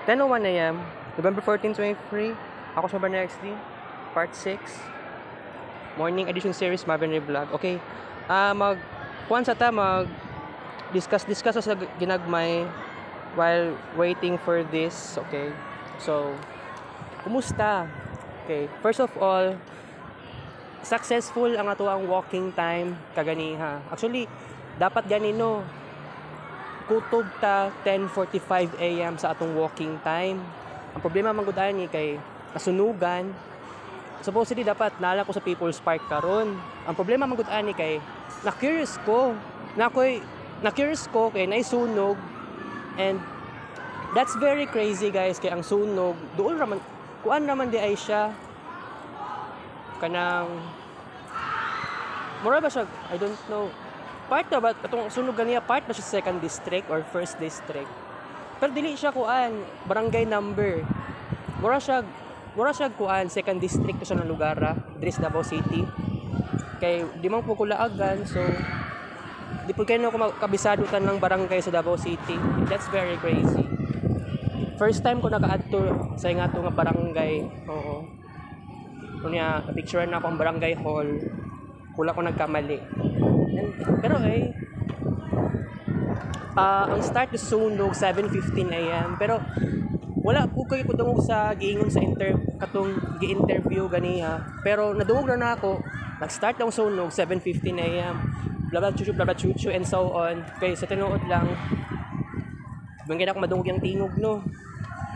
10:01 a.m. November 14, 2023. Ako sa Barna XD, part 6. Morning edition series, Marvin Ray Vlog. Okay. Discuss sa ginagmay while waiting for this. Okay. So, kumusta? Okay. First of all, successful ang ato ang walking time kaganiha. Actually, dapat ganino. Kutob ta 10:45 a.m. sa atong walking time. Ang problema man gud ani kay nasunugan. Supposedly dapat nala ko sa People's Park karon. Ang problema man gud ani kay na-curious ko kay naisunog, and that's very crazy guys, kay ang sunog doon raman kuan raman di ay siya kanang mura ba siya, I don't know, part na ba itong sunog ganiya, part ba siya second district or first district, pero dili siya kuan barangay number, mura siya kuan second district to siya ng lugar diri sa Davao City. Kay di man po kulaagan, so di po kayo ko kabisado tanang barangay sa Davao City. That's very crazy. First time ko naka-adto sa ingato nga barangay. Oo. Kunya picturean na ako ang barangay hall. Wala ko nagkamali. Pero ang start is sunog 7:15 a.m. Pero wala po kayo kudungog sa giingon sa katong gi-interview ganiha. Pero nadungog na ako. Nag-start ang sunog 7:15 a.m. blah blah chuchu and so on. Kaya sa tinuod lang bangin ako madungog yung tingog no.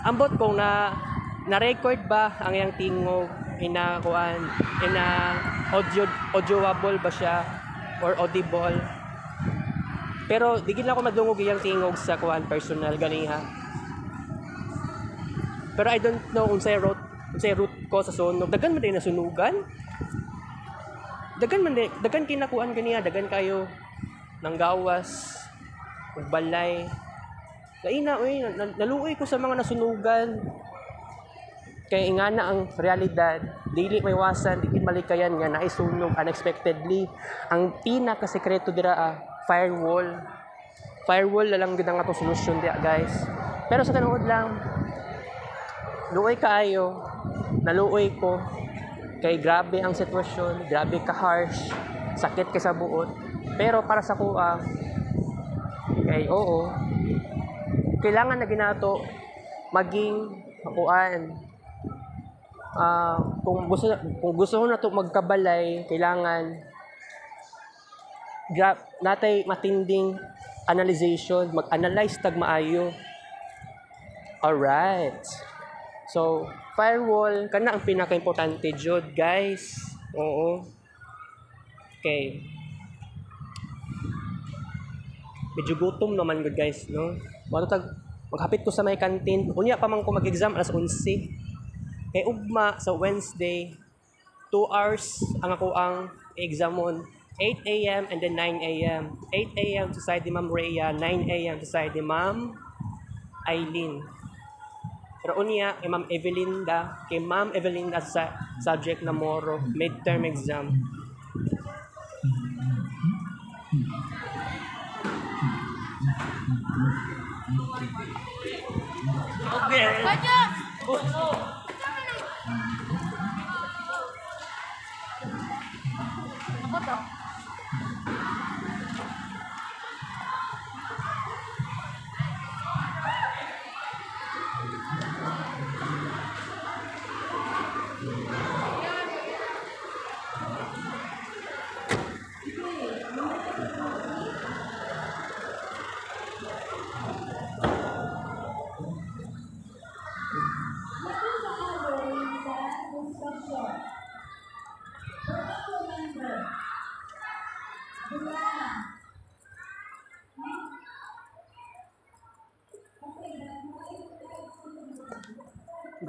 Ambot kung na-record ba ang yang tingog ina audioable ba siya or audible. Pero digid lang ako madungog yung tingog sa kuan personal ganiha. Pero I don't know kung say route ko sa sunog. Dagan man din na sunugan. Dagan kinakuan ganiya, dagan kayo ng gawas, ug balay. Laina naluoy ko sa mga nasunugan. Kay ingana ang realidad, dili may wasan, dili malikayan nga naisunog unexpectedly. Ang pinaka-sekreto dira firewall. Firewall na lang gid ang atong solusyon dia, guys. Pero sa tinuod lang, luoy kaayo, naluoy ko. Kay grabe ang sitwasyon, grabe ka harsh, sakit kay sa buot. Pero para sa kuha, kay oo, kailangan na ginato maging kuan. Kung gusto na to magkabalay, kailangan natay matinding analyzation, mag-analyze tag maayo. Alright. So, firewall kana ang pinaka-importante jud, guys. Oo. Okay. Medyo gutom naman gud, guys, no? Maghapit ko sa may canteen. Unya pa man ko mag-exam alas 11. Kay ugma sa Wednesday, 2 hours ang ako ang examon. 8 a.m. and then 9 a.m. 8 a.m. sa side ni Ma'am Rhea, 9 a.m. sa side ni Ma'am Eileen. Pero unya kay Ma'am Evelinda sa subject na moro, midterm exam. Okay. Ako to.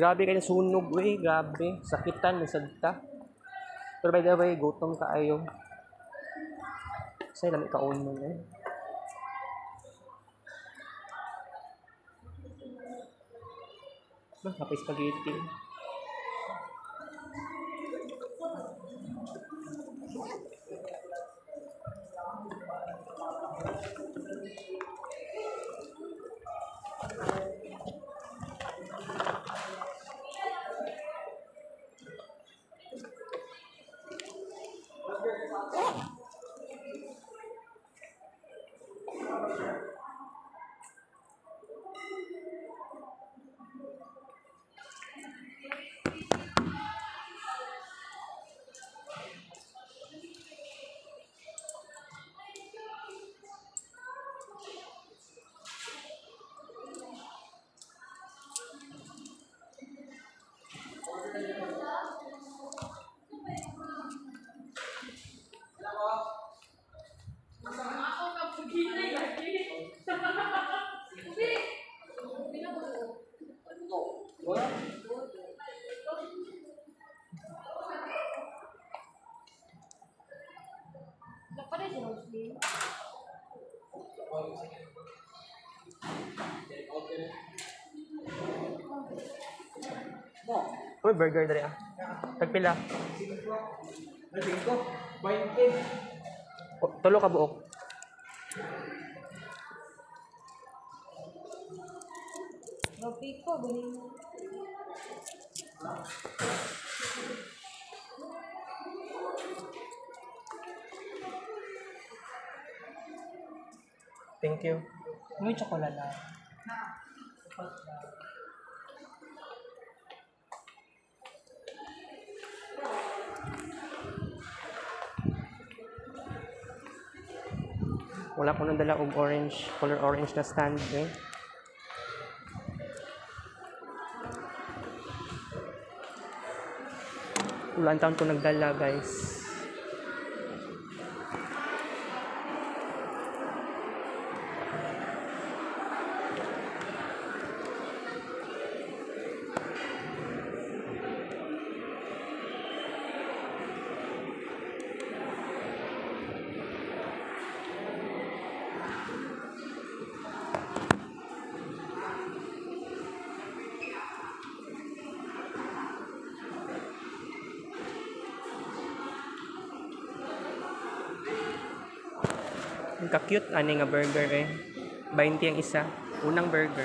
Grabe kayo sunog, grabe. Sakitan, nasagta. Pero by the way, gutom kaayo. Say, lamig kaon mo Kapay spaghetti. Uy, burger dali ah. Tagpila. Tulo ka buok. Ropiko, bili mo. Thank you. May tsokolada. Wala ko nang dala og orange, color orange na stand eh. Ulan taon ko nagdala, guys. Ang ka-cute ani nga burger eh. 20 ang isa. Unang burger.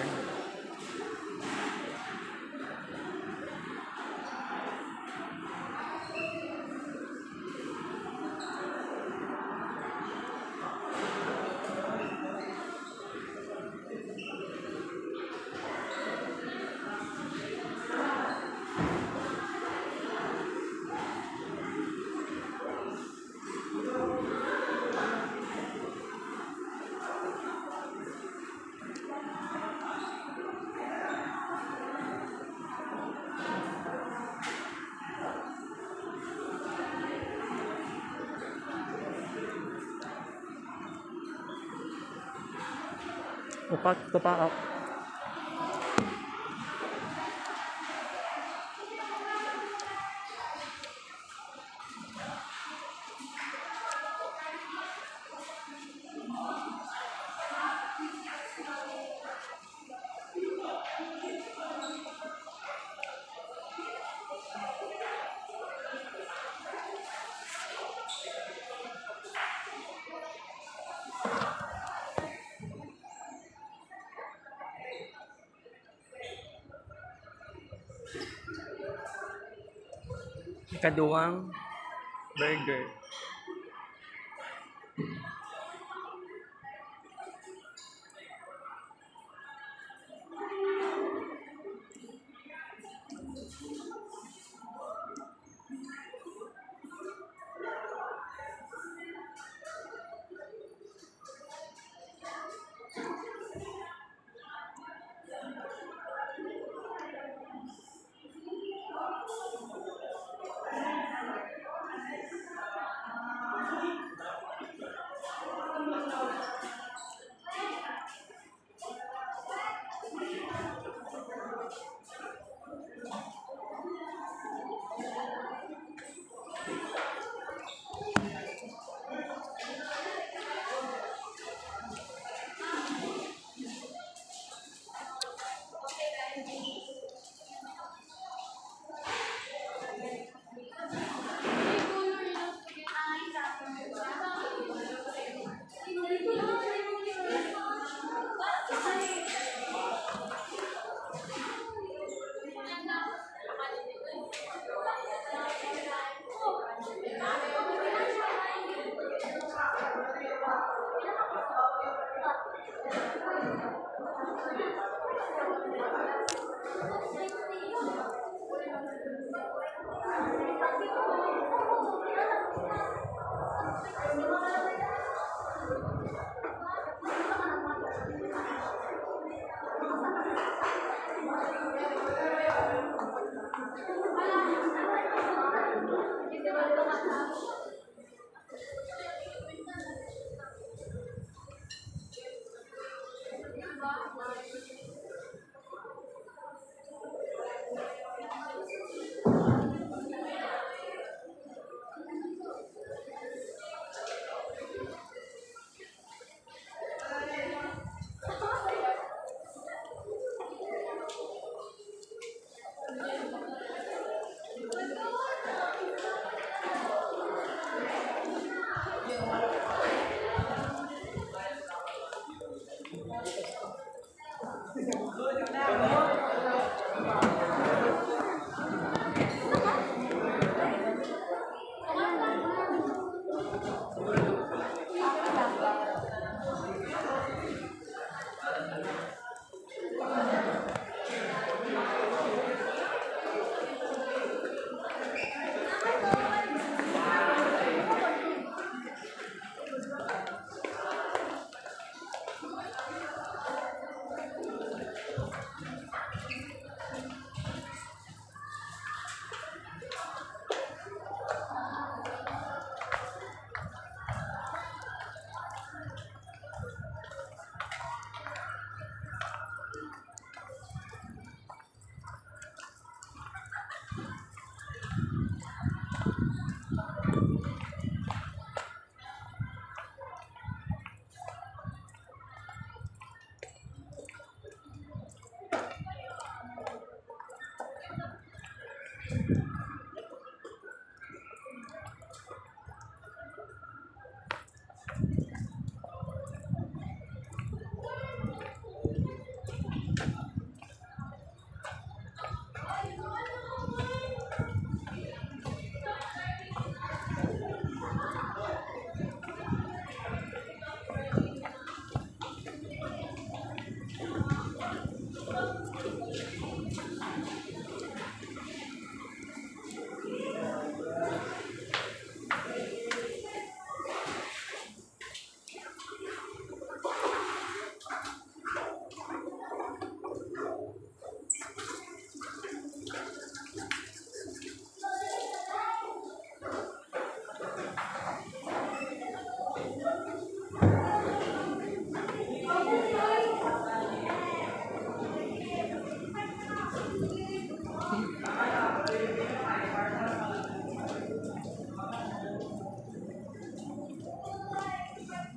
Tupa. Ikaduwang burger.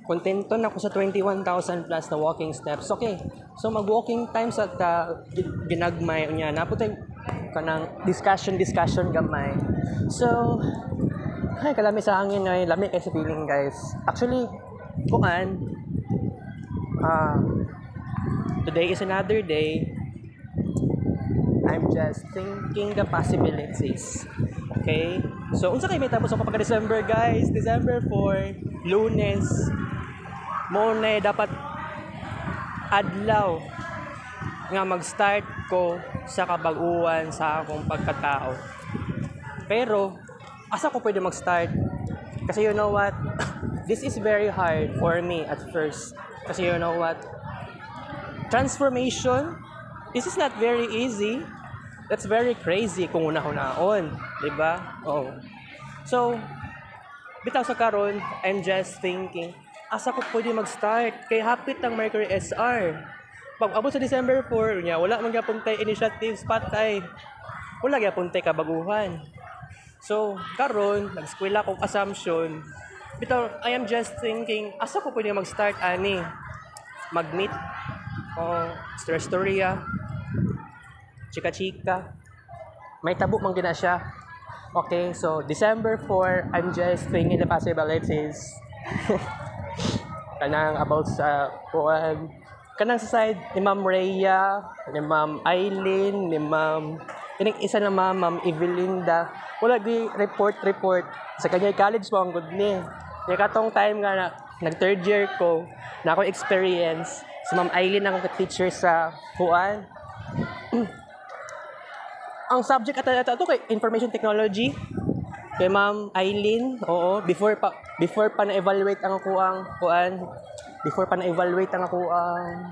Kontento na ako sa 21,000 plus na walking steps. Okay, so mag-walking time sa ginagmay niya. Naputay ka ng discussion gamay. So, ay, kalami sa hangin ay lami kayo sa feeling, guys. Actually, today is another day. I'm just thinking the possibilities. Okay? So, unsa kayo may tapos ako pagka-December, guys? December 4, Lunes. Muna dapat adlaw nga mag-start ko sa kabag-uwan sa akong pagkatao. Pero, asa ko pwede mag-start? Kasi you know what? This is very hard for me at first. Kasi you know what? Transformation, this is not very easy. That's very crazy kung una-unaon. Diba? Oh. So, bitaw sa karon, I'm just thinking, asa ko pwede mag-start? Kay hapit ang Mercury SR. Pag abot sa December 4, niya, wala man gyapon tay initiatives patay. Wala gyapon tay kabaguhan. So, karon nag-eskwela kong assumption. Bitaw, I am just thinking, asa ko pwede mag-start ani? Mag-meet storya, chika-chika. May tabo man gina siya. Okay, so December 4, I'm just thinking the possibilities. Kanang about sa kanang sa side ni Ma'am Rhea, ni Ma'am Eileen, ni Ma'am kining isa na Ma'am Evelinda. Wala di report sa kanya college mo ang good ni. Kaya katong time nga nag third year ko na ako experience si Ma'am Eileen ang teacher sa kuan. Ang subject ata kay information technology. Kay Ma'am Eileen, oo, before pa na-evaluate ang kuang kuan, before pa na-evaluate ang kuang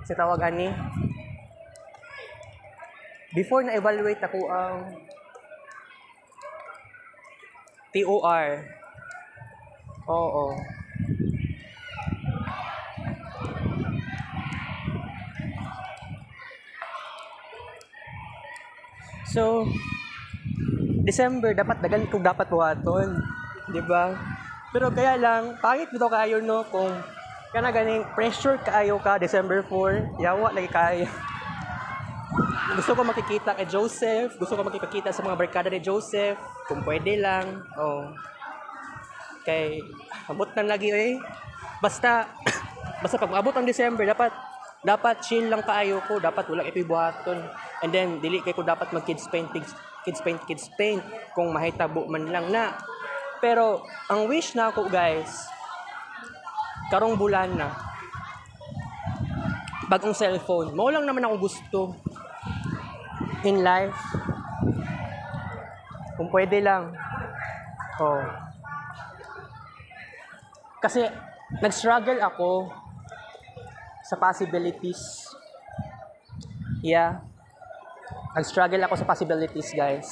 si tawag ani. Before na-evaluate ako ang TOR. Oo. So, December dapat dagan kung dapat buhaton, 'di ba? Pero kaya lang pangit bitaw kayo no kung kana ganing pressure kaayo ka December 4, yawa lagi kay. Gusto ko makikita kay Joseph, gusto ko makipagkita sa mga barkada ni Joseph, kung pwede lang. Oh. Kay abot na lagi Basta basta pag maabot ang December, dapat chill lang kaayo ko, dapat wala ipibuhaton. And then dili kay ko dapat mag kids paint kung mahitabo man lang na. Pero ang wish na ako guys, karong bulan na bagong cellphone. Mao lang naman ako gusto in life. Kung pwede lang. Oh. Kasi nag-struggle ako sa possibilities. Yeah. Nag-struggle ako sa possibilities, guys.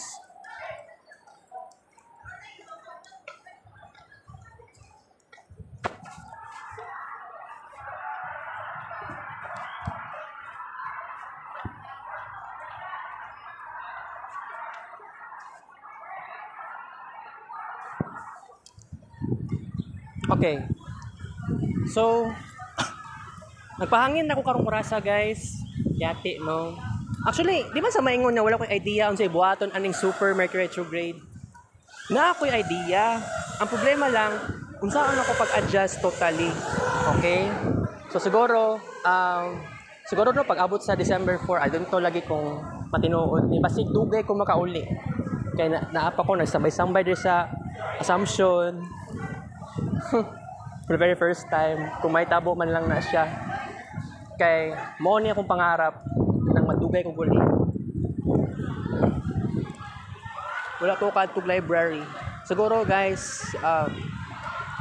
Okay. So, nagpahangin ako karong orasa, guys. Yati, no? Actually, di ba sa maingon na wala ko'y idea unsay buhaton aning super Mercury retrograde? Na ako'y idea. Ang problema lang, unsaan ako pag-adjust totally. Okay? So, siguro no, pag abot sa December 4, I don't know lagi kung matinuod. Di ba si dugay kung makauli. Kaya naapa ko, nagsambay-sambay din sa Assumption. For the very first time, kung may tabo man lang na siya. Kay mo ni akong pangarap nang madugay ko guli. Wala ko kadtog library. Siguro guys,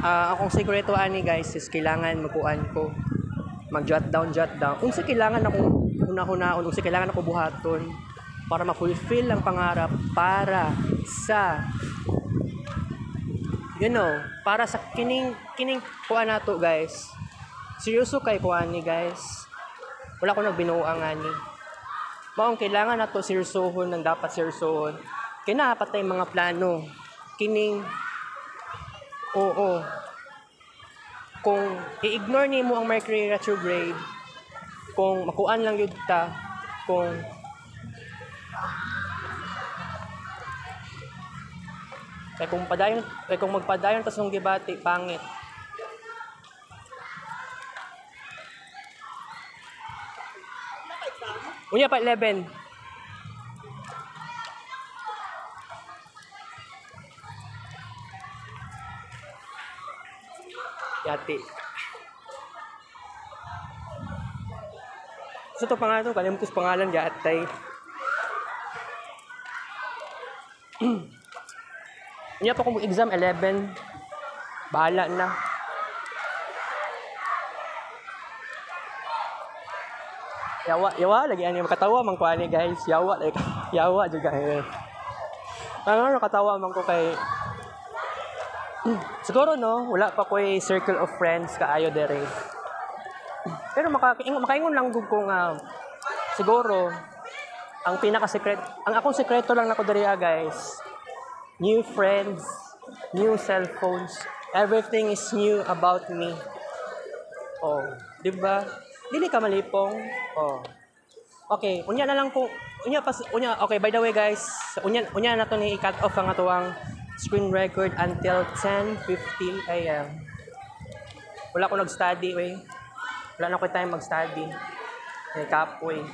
akong sekreto ani guys is kailangan magkuan ko. Mag-jot down. Unsa kailangan akong una-hunaon, unsa kailangan ako buhaton para ma-fulfill ang pangarap para sa para sa kining kuan nato guys. Seryoso kay kuan ni guys. Wala ko nagbinuang ani. Maong kailangan nato seryosohon ng dapat seryosohon. Kaya patay mga plano. Kining kung i-ignore nimo ang Mercury retrograde, kung makuan lang yun ta, kung magpadayon tas nung gibati pangit. Unya pa 11. Yati. Sa to pangalan, kalimutan ko pangalan yatay. Unya pa kung exam 11. Bahala na. Yawa lagi ani makatawa man ko ani guys. Yawa juga eh. Ano nakatawa man ko kay siguro no, wala pa ko'y circle of friends kaayo dere. Pero makaingon lang gud ko nga siguro ang akong sekreto lang nako dere guys. New friends, new cell phones, everything is new about me. Oh, di ba? Dili ka malipong. Oh. Okay, unya na lang ko. Okay, by the way guys, unya na to ni i-cut off ang atuang screen record until 10:15 AM. Wala ko nag-study, we. Wala na ko time mag-study. May kapoy.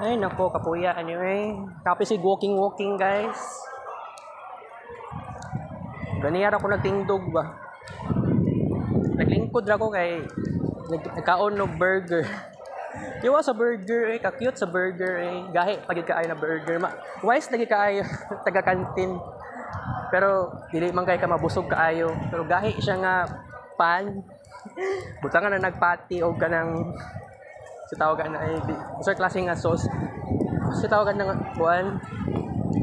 Ay, nako, kapuya. Anyway, tapos si walking guys. Ganiyar ako nagtingdog ba? Naglingkod ako kay nagkaon no burger. Yawa sa burger ka-cute sa burger Gahi pagid kaayo na burger. Wise lagi kaayo taga-kantin. Pero dili man kay ka mabusog kaayo. Pero gahi siya nga pan. Butangan na nagpati og kanang sa tawagan na sa klase nga sauce. Sa tawagan na kuan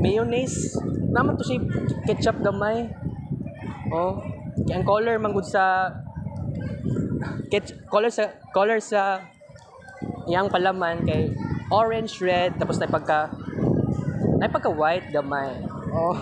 mayonnaise. Naman to si ketchup gamay. Oh, ang color man gud sa color sa yang palaman kay orange red tapos na pagka white gamay. Oh.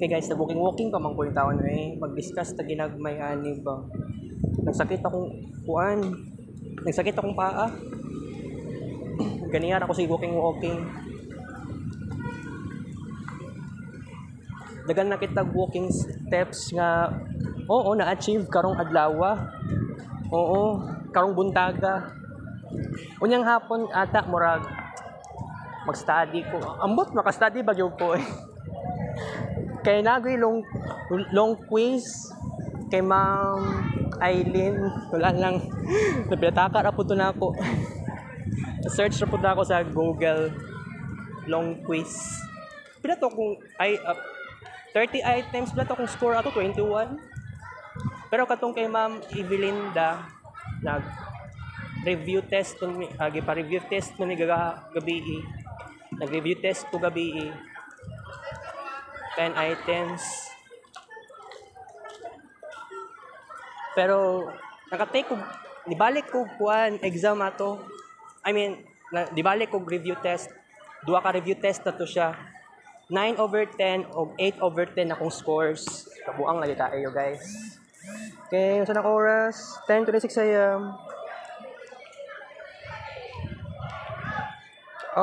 Okay guys, na walking pa man ko yung taon mag-discuss ta ginagmay ani ba. Nagsakit akong paa. Ganiyar ako si walking. Dagan na kitag walking steps nga na-achieve karong adlaw. Oo, karong buntaga. Unyang hapon ata murag mag-study ko. Ambot maka-study ba gyud ko Kay nagoy long quiz kay Ma'am Eileen. Wala lang. Napilatakan na po ito na ako. Search na po na ako sa Google. Long quiz. Pila to kung 30 items. Pila to kung score ako 21. Pero katong kay Ma'am Evelinda nag-review test to mi. Pa-review test to mi gabi. Nag-review test to gabi. 10 items. Pero nakatake ko nibalik ko kuan exam ato. I mean, nibalik ko review test. Duha ka review test na to siya. 9/10 o 8/10 akong scores. Kabuang lagi kaayo guys. Okay, unsa na oras? 10:26 AM.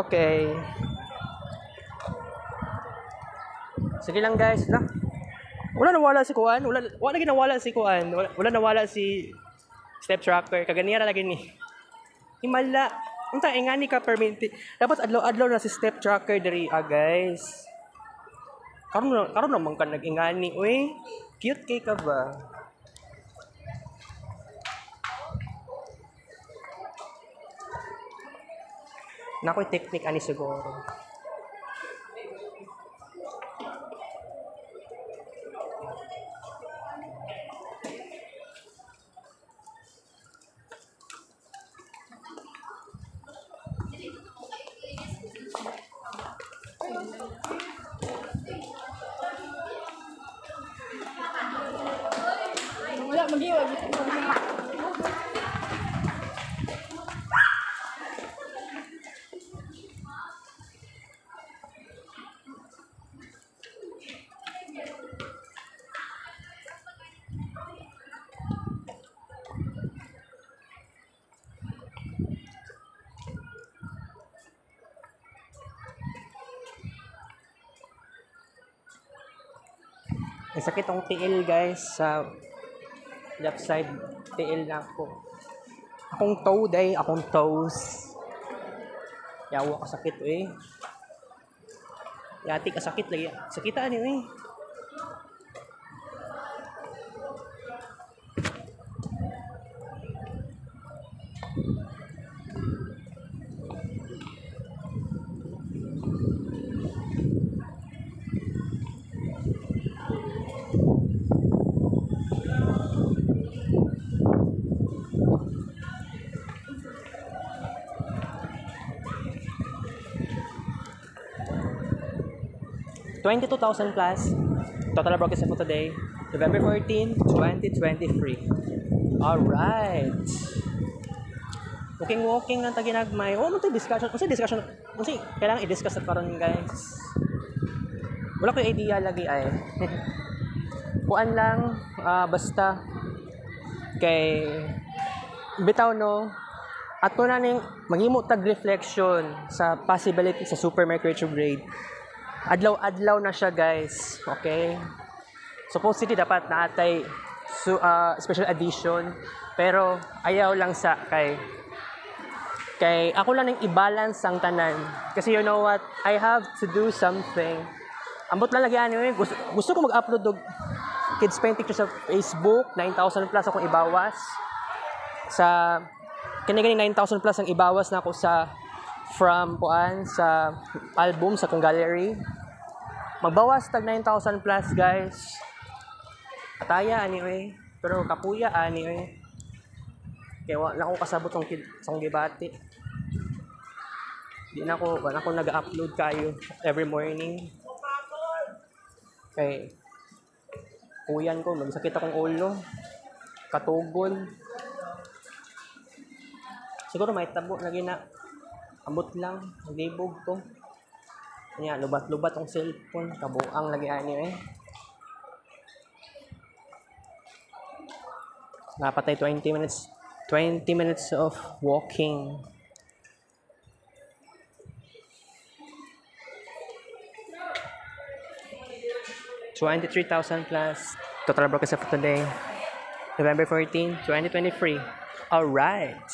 Okay. Sige lang guys, wala nawala si Kuan, wala ginawala si Kuan, wala nawala si step tracker, kaganiya na lagi ni. Himala, unta ingani ka permanent. Dapat adlaw na si step tracker diri guys. Karon naman ka nag-ingani, uy. Cute kay ka ba? Nakoy technique ani siguro. Wala, mag-iwag. May sakit akong tiil guys sa left side. Tiil na ako. Akong toe day, akong toes. Yawa ka sakit eh. Yati ka sakit lagi. Sakitaan yun eh. $22,000 plus. Total broadcast for today, November 14, 2023. Alright. Walking ng taginagmay. Oh, man to discussion. Kasi kailangan i-discuss at karon guys. Wala ko idea lagi ay. Kuan lang, basta kay bitaw no. Ato na ning maghimo tag reflection sa possibility sa supermarket retrograde. Adlaw-adlaw na siya guys. Okay? Supposedly dapat naatay special edition. Pero ayaw lang sa kay ako lang nang i-balance ang tanan. Kasi you know what? I have to do something. Ambot lang lagi anyway. Gusto ko mag-upload og kids paint pictures sa Facebook. 9,000 plus akong ibawas. Sa kani 9,000 plus ang ibawas na ako sa sa album sa kong gallery. Magbawas tag 9,000 plus guys. Ataya anyway, pero kapuya anyway. Kaya wala ko kasabot ng gibati. Wala ako nag-upload kayo every morning. Kay kuyan ko, magsakit akong ulo. Katugon. Siguro may tabo lagi na. Ambot lang, naglibog ko. Kanya, lubat-lubat ang cellphone. Kabuang lagi ani eh. Napatay 20 minutes of walking. $23,000 plus. Total broadcast for today, November 14, 2023. Alright.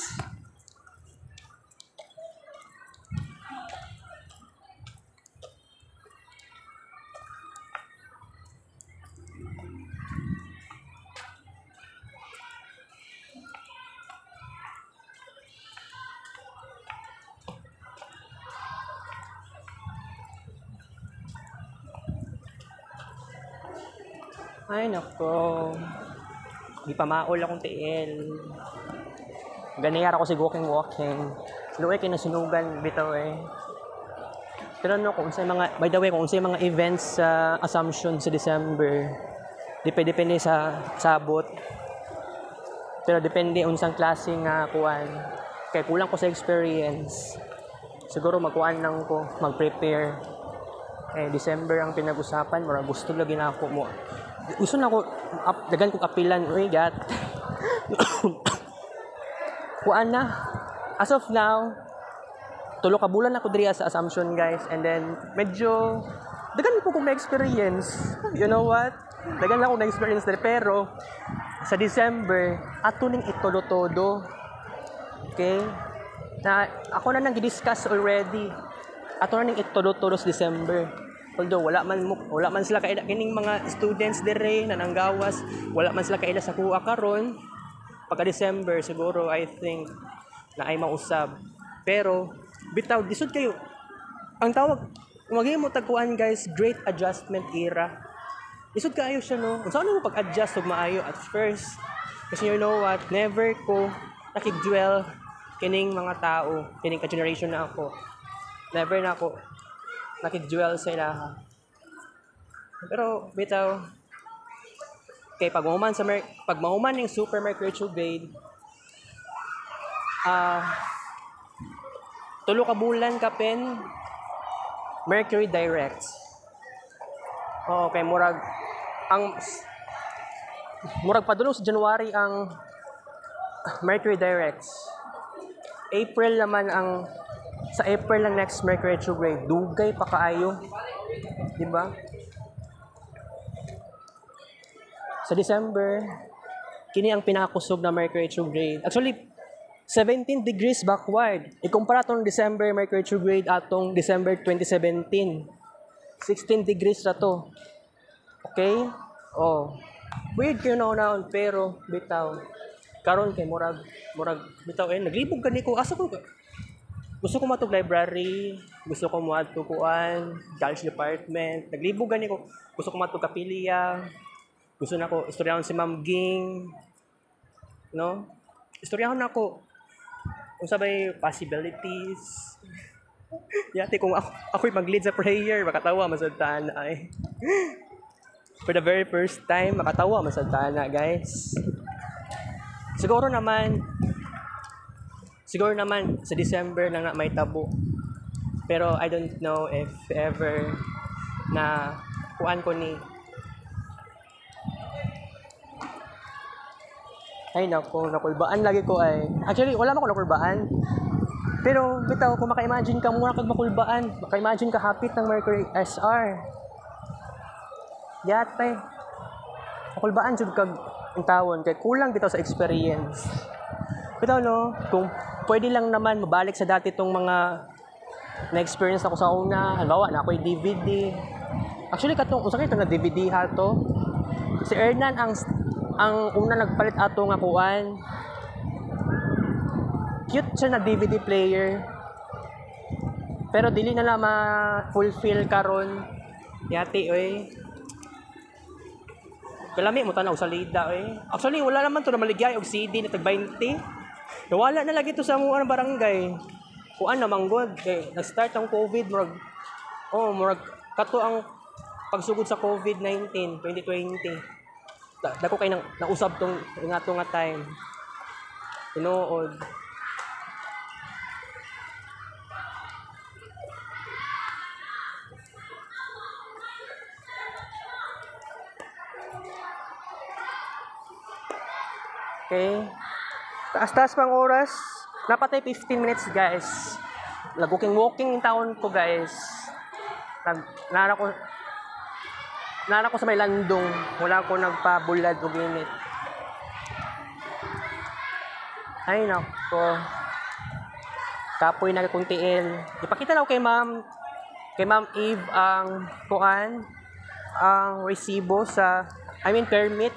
Ay, nako. Di pa maol akong tiil. Ganiyar ako si walking. Luwi kayo nasunugan, bitaw eh. Pero no, by the way, kung sa mga events sa Assumption sa December, depende sa sabot. Pero depende unsang klase nga kuan. Kaya kulang ko sa experience. Siguro magkuan lang ko, mag-prepare. December ang pinag-usapan, mura gusto lagi na ako mo. Gusto na ako, dagan kong apilan, gat. Kuan na. As of now, tulo ka bulan ako diri sa Assumption, guys. And then, medyo, dagan po kong na-experience. You know what? Dagan lang akong na-experience diri. Pero, sa December, ato ning itolo-todo. Okay? Na, ako na nang i-discuss already. Ato na ning itolo-todo sa December. Although wala man sila kaila kining mga students dire na nanggawas, wala man sila kaila sa kuha karon. Pagka December siguro I think na ay mausab. Pero bitaw disod kayo. Ang tawag maghimo tagkuan guys, great adjustment era. Disod kaayo siya no. Unsa ano mo pag-adjust og maayo at first? Kasi you know what, never ko nakig-dwell kining mga tao, kining ka-generation na ako. Never na ako nakig-dwell sa ilaha. Pero bitaw kay pag mahuman ng supermarket retrograde, tulo ka bulan ka pen Mercury direct. Okay, murag padulong sa January ang Mercury direct. April naman sa April lang next Mercury retrograde. Dugay pa kaayo. Di ba? sa December, kini ang pinakakusog na Mercury retrograde. Actually, 17 degrees backward. Ikumpara itong December Mercury retrograde atong December 2017. 16 degrees na to. Okay? Oh. Weird kayo naon pero bitaw. Karon kay murag bitaw naglibog gani ko. Asa ko gusto ko matug library, gusto ko moadto kuan, college department. Naglibog gani ko. Gusto ko matug kapilya. Gusto na ko istoryahon si Ma'am Ging. No? Istoryahon ako. Kung sabay possibilities. Yati kung ako'y mag-lead sa prayer, makatawa masagtana ay. For the very first time, makatawa masagtana, guys. Siguro naman sa December na may tabo. Pero I don't know if ever na kuan ko ni. Ay nako, nakulbaan lagi ko ay. Actually, wala man ko nakulbaan. Pero bitaw, kung maka-imagine ka muna kag makulbaan, maka-imagine ka hapit ng Mercury SR. Yatay. Makulbaan jud kag ang tawon kay kulang bitaw sa experience. Bitaw no, kung pwede lang naman mabalik sa dati tong mga na-experience ako sa una, halimbawa na ako'y DVD. Actually katong usa kay na DVD ha to. Si Ernan ang una nagpalit ato nga kuan. Cute siya na DVD player. Pero dili na lang ma-fulfill karon. Yati oy. Kalami mo tanaw sa lida oy. Actually wala naman to na maligay og CD na tag 20. Nawala na lagi to sa among barangay. Kuan na manggod kay nag-start ang COVID murag kato ang pagsugod sa COVID-19 2020. Dako kay nausab tong nga time. Tinuod. Okay. Taas pang oras. Napatay 15 minutes, guys. Walking in town ko, guys. Nara ko sa may landong. Wala ko nagpabulad o ginit. Ay, nako. Kapoy na kuntiin. Ipakita lang kay Ma'am Eve ang resibo permit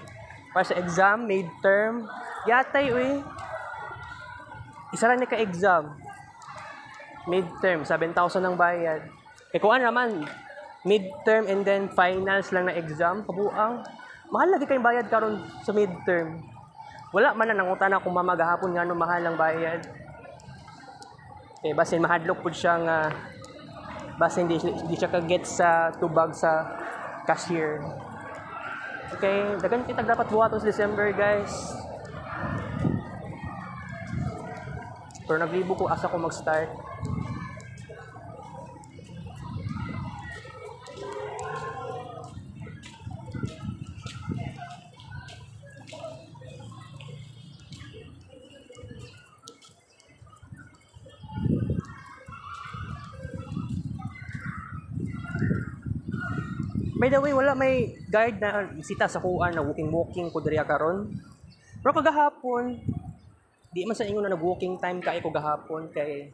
para sa exam, midterm. Yatay, uy. Isa lang na ka-exam. Midterm, 7,000 ang bayad. Kuan naman, midterm and then finals lang na exam, kabuang. Mahal lagi kayong bayad karon sa midterm. Wala man na nangutana kung mamagahapon nga mahal ang bayad. Basin mahadlok pud siya nga basin di siya ka-get sa tubag sa cashier. Okay, dagan kita dapat buhaton sa December, guys. Pero naglibo ko asa ko mag-start. By the way, wala may guide na bisita sa kuan na walking ko diriya karon. Pero kagahapon, di man sa ingon na nag-walking time kay ko gahapon kay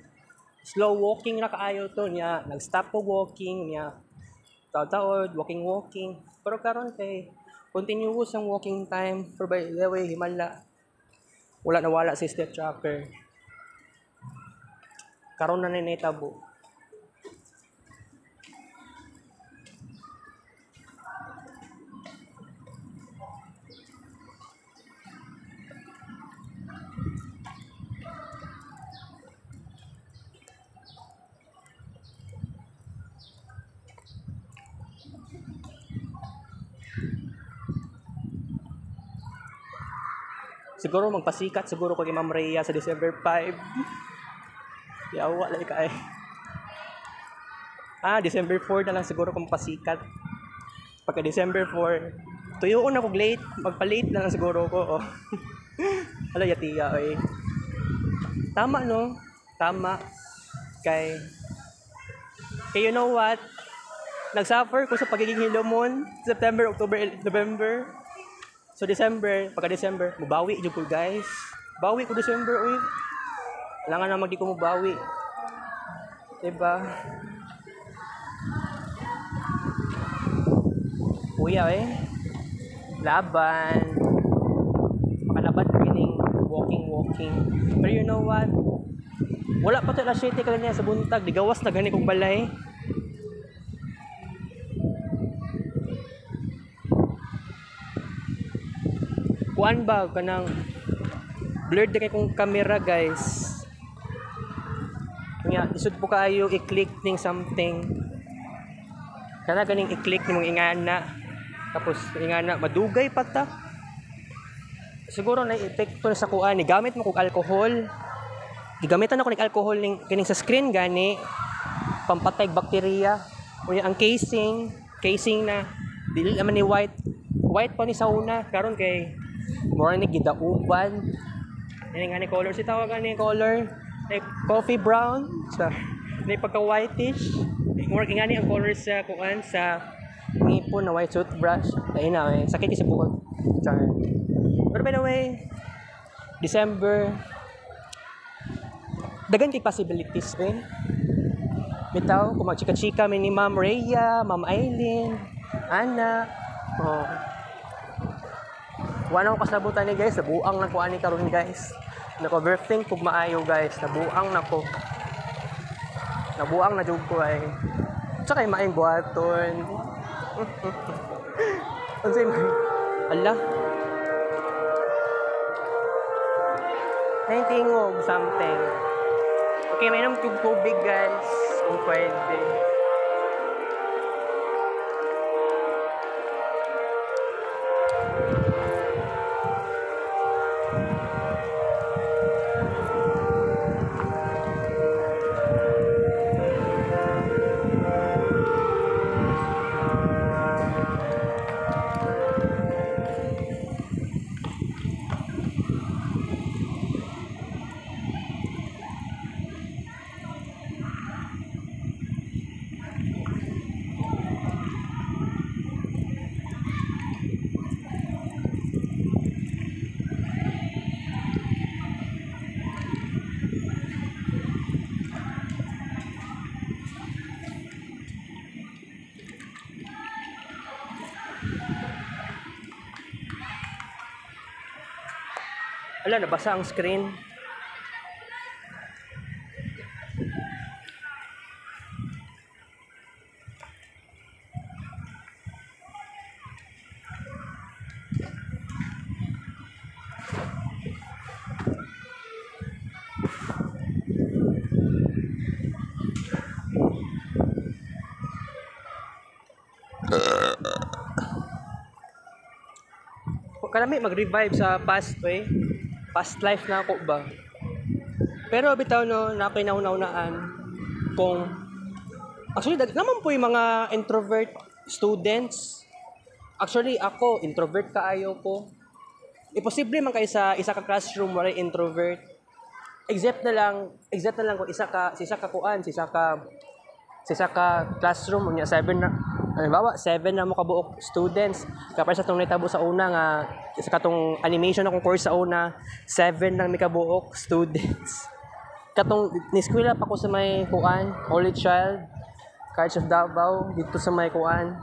slow walking na kaayo to niya, nag-stop ko walking niya. Taod walking. Pero karon kay continuous ang walking time. Pero by the way, himala. Wala sa step tracker. Karon na ninitabo. Siguro magpasikat siguro ko kay Ma'am Rhea sa December 5. Yawa lagi ka December 4 na lang siguro kung pasikat. Pagka December 4, tuyoon ako late, magpa-late na lang siguro ko. Hala yatiya oy. Tama no? Tama. Kay you know what? Nagsuffer ko sa pagiging hilomon September, October, November. So December, pagka December, mubawi jud ko guys. Bawi ko December uy. Kailangan na magdi ko mubawi. Diba? Kuya laban. Makalaban ko kining walking. Pero you know what? Wala pa to alas 7 kanya sa buntag. Digawas na gani kong balay. Kuan ba kanang blurred na kay kong camera guys. Nga, isod po kayo i-click ning something. Kana ganing i-click nimong ingana. Tapos ingana madugay pa ta. Siguro na epekto sa kuan ni gamit mo kog alcohol. Gigamitan ako ng alcohol ning kining sa screen gani pampatay bakterya. Unya ang casing na dili naman ni white pa ni sa una karon kay more ni gidauban. Ini nga ni color si tawagan ni color like coffee brown sa ni pagka whitish more nga ni ang color sa kuan sa ngipon na white toothbrush ay na sakit sa buhok. Pero by the way, December dagan kay possibilities bitaw kung magchika-chika ni Ma'am Rhea, Ma'am Aileen, Ana. Wala ko kasabutan ni guys, nabuang na ko ani karon guys. Nako-birthing pug maayo guys, nabuang na ko. Nabuang na jud ko ay. Tsaka ay maing buhaton. Unsay may ala. Naintingog something. Okay, may inom tubig guys. Kung pwede. Ala, nabasa ang screen. Kalami mag-revive sa past past life na ako ba. Pero bitaw no, na ako'y nauna-unaan kung actually naman po yung mga introvert students. Actually ako introvert kaayo ko. Imposible man kayo sa isa ka classroom wala introvert. Except na lang kung isa ka classroom unya 7 na halimbawa 7 na mo kabuok students kapag sa tong nitabo sa una nga sa katong animation akong course sa una 7 lang mi kabuok students katong niskwela pa ko sa may kuan Holy Child College of Davao dito sa may kuan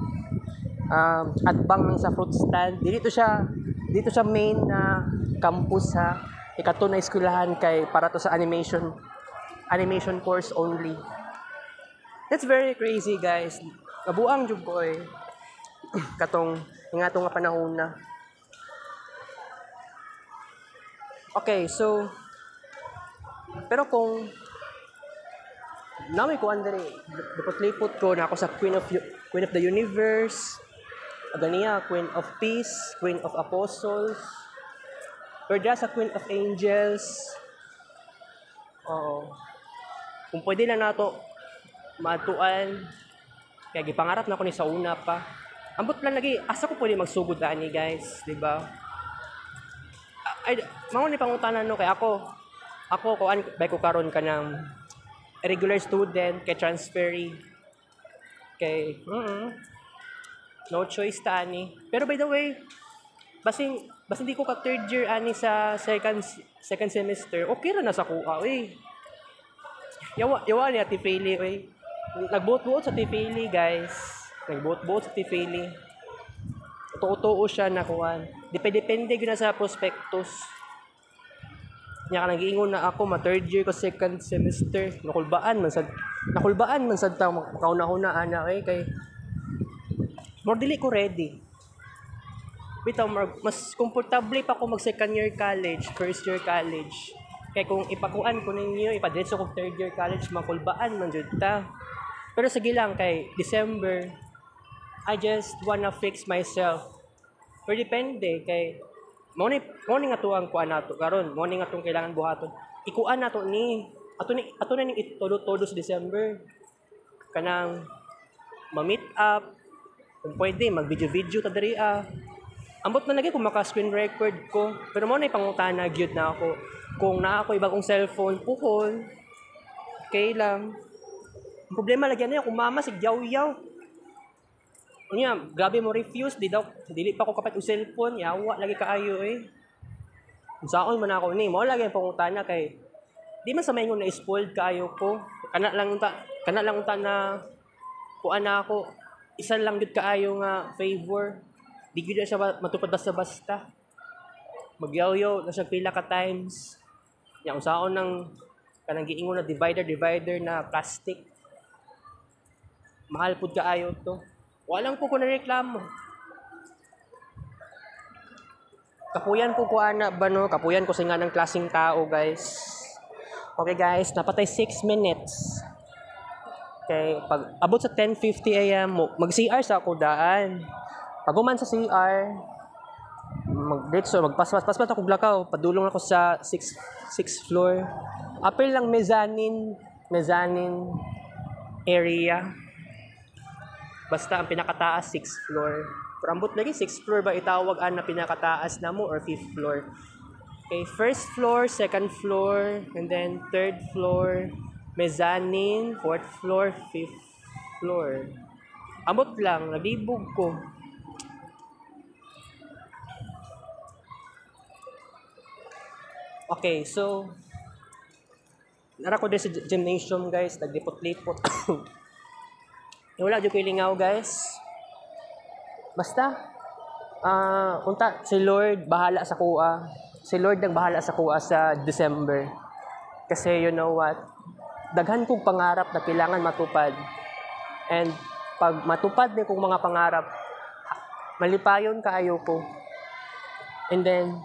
atbang lang sa fruit stand dito siya main na campus ha ikato na eskwelahan kay para to sa animation course only. That's very crazy guys. Nabuang jud ko katong nga panahon na. Okay, so pero kung namay ko andre lipot ko na ako sa Queen of the Universe, aganiya Queen of Peace, Queen of Apostles, pwede sa Queen of Angels. Kung pwede lang nato matuan kaya gipangarap na ko ni sa una pa. Ambot lang lagi asa ko pwede magsugod ani guys, di ba? Ay mao ni pangutanan no kay ako kuan bay ko karon kanang regular student kay transferee kay no choice ta ani. Pero by the way, Basta hindi ko ka third year ani sa second semester, okay ra na sa kuha, uy. Yawa ni Ate Feli, uy. Nagbuot-buot sa Ate Feli, guys. Nagbuot-buot sa Ate Feli. Uto-uto siya na kuhan. Depende gyud na sa prospectus. Nya ka nag-iingon na ako third year ko second semester. Nakulbaan man sad ta makauna-una ana kay more dili ko ready. Bitaw mas komportable pa ako mag second year college, first year college. Kaya kung ipakuan ko ninyo, ipadretso ko third year college, makulbaan man jud ta. Pero sige lang kay December, I just wanna fix myself. Pero depende kay morning nga tuang kuan nato karon, morning nga tong kailangan buhaton. Ikuan nato ni ato na ning todo sa December. Kanang ma-meet up, kung pwede mag-video ta diri Ambot na lagi kung maka-screen record ko. Pero mo na ipangutana gyud na ako. Kung naa ako ibang kong cellphone, puhol. Okay lang. Ang problema lagi na kung mama sig yaw-yaw. Unya, grabe mo refuse, dili pa ko kapat og cellphone, yawa lagi kaayo Unsaon man ako ni, mo lagi ang pangutana kay di man sa maingon na spoiled kaayo ko. Kana lang unta na kuan na ako. Isa lang gud kaayo nga favor. Di gud siya matupad basta-basta. Magyaw-yaw na siya pila ka times. Yang unsaon nang kanang giingon na divider na plastic. Mahal pud kaayo to. Walang po ko na reklamo. Kapuyan po ko ana ba no? Kapuyan ko sa nga ng klaseng tao, guys. Okay, guys, napatay 6 minutes. Okay, pag abot sa 10:50 AM, mag-CR sa ako daan. Pag uman sa CR, magpaspas ako blakaw, padulong ako sa 6th floor. Apil lang mezzanine area. Basta ang pinakataas 6th floor. Pero ambot lagi 6th floor ba itawag na pinakataas na mo or 5th floor. Okay, 1st floor, 2nd floor, and then 3rd floor, mezzanine, 4th floor, 5th floor. Ambot lang, nalibog ko. Okay, so nara ko din sa gymnasium, guys, nagdipot-lipot. Wala dyan ko ilingaw, guys. Basta unta si Lord bahala sa kuha. Si Lord nang bahala sa kuha sa December. Kasi you know what? Daghan kong pangarap na kailangan matupad. And pag matupad ni kong mga pangarap, malipayon kaayo ko. And then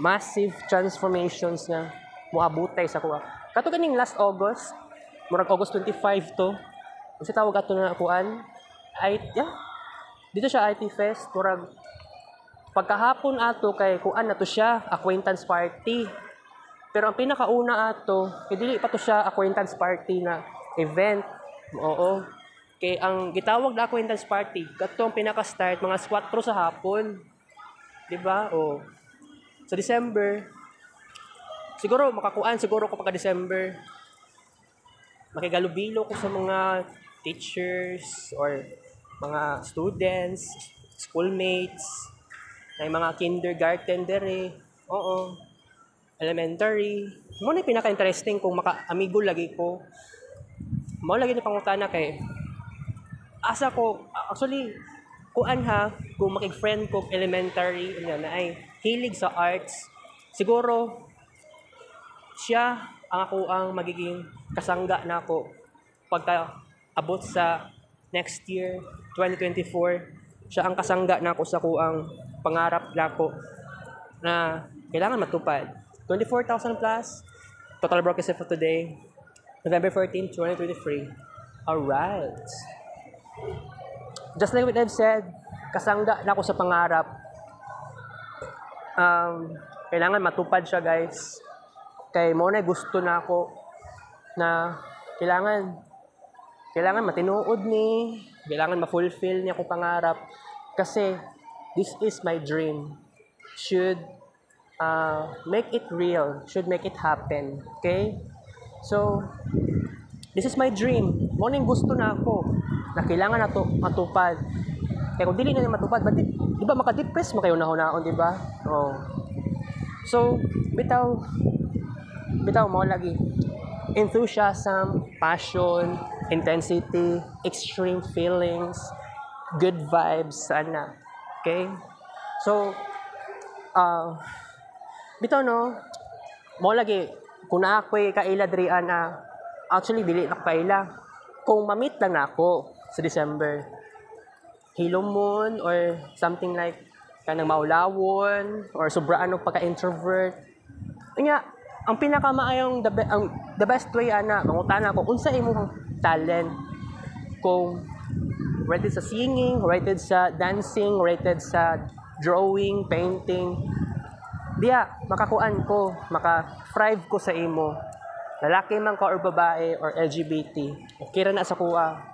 massive transformations na muabutay sa kuha. Kato ganing last August, murag August 25 to. Kasi tawag ato na kuan. Dito siya IT Fest, murag pagkahapon ato kay kuan na to siya, acquaintance party. Pero ang pinakauna ato, dili pa to siya acquaintance party na event. Oo. Kay ang gitawag na acquaintance party, katong pinaka-start mga 4 sa hapon. 'Di ba? O sa December, siguro makakuan siguro ko pagka December. Makigalubilo ko sa mga teachers or mga students, schoolmates, may mga kindergarten dere. Oo. Elementary. Mo na pinaka-interesting kung maka-amigo lagi ko. Mo lagi ni pangutana kay asa ko actually kuan kung makig-friend ko elementary na ay hilig sa arts, siguro siya ang magiging kasangga nako pagka abot sa next year 2024. Siya ang kasangga nako sa kuang pangarap nako na kailangan matupad. 24,000 plus total broadcast for today, November 14, 2023. Alright. Just like what I've said, kasangga na ako sa pangarap. Kailangan matupad siya, guys. Kay mo na gusto na ako na kailangan matinuod ni, kailangan ma-fulfill niya akong pangarap. Kasi this is my dream. Should make it real. Should make it happen. Okay? So, this is my dream. Mo na gusto na ako na kailangan na to matupad. Kaya kung dili na niya matupad, di ba maka-depress mo kayo nahunaon, di ba? Oh. So, bitaw mo lagi. Enthusiasm, passion, intensity, extreme feelings, good vibes, sana. Okay? So, bitaw no, mo lagi, kung na ako'y kaila dirian na, actually, dili na ko kaila. Kung mamit lang na ako sa December, Halo Moon or something like kanang maulawon or sobraan og pagka-introvert. Unya, ang pinakamaayong the best way ana mangutana ko unsa imong talent, kung rated sa singing, rated sa dancing, rated sa drawing, painting, diya makakuan ko, maka-thrive ko sa imo. Lalaki man ka or babae or LGBT, okay ra na sa kuha.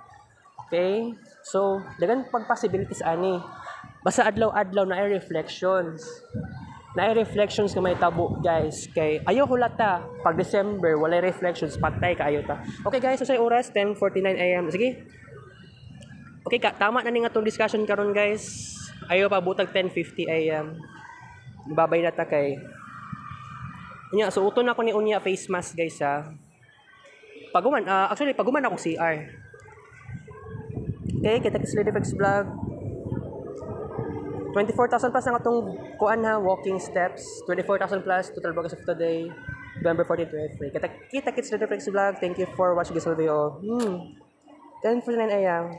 Okay? So, dagan pag possibilities ani. Basta adlaw-adlaw na ay reflections. Na ay reflections nga may tabo, guys. Kay ayaw hulata pag December walay reflections, patay kaayo ta. Okay guys, so sa oras 10:49 AM. Sige. Okay, tama na ni nga tong discussion karon, guys. Ayaw pa butag 10:50 AM. Babay na ta kay. Unya, so uton ako ni unya face mask, guys, ha. Paguman ako CR. Okay, kita kis Lady Flex Vlog. 24,000 plus ang atong kuan ha, walking steps. 24,000 plus total progress of today. November 14 to April. Kita kits Lady Flex Vlog. Thank you for watching this video. 10:49 AM.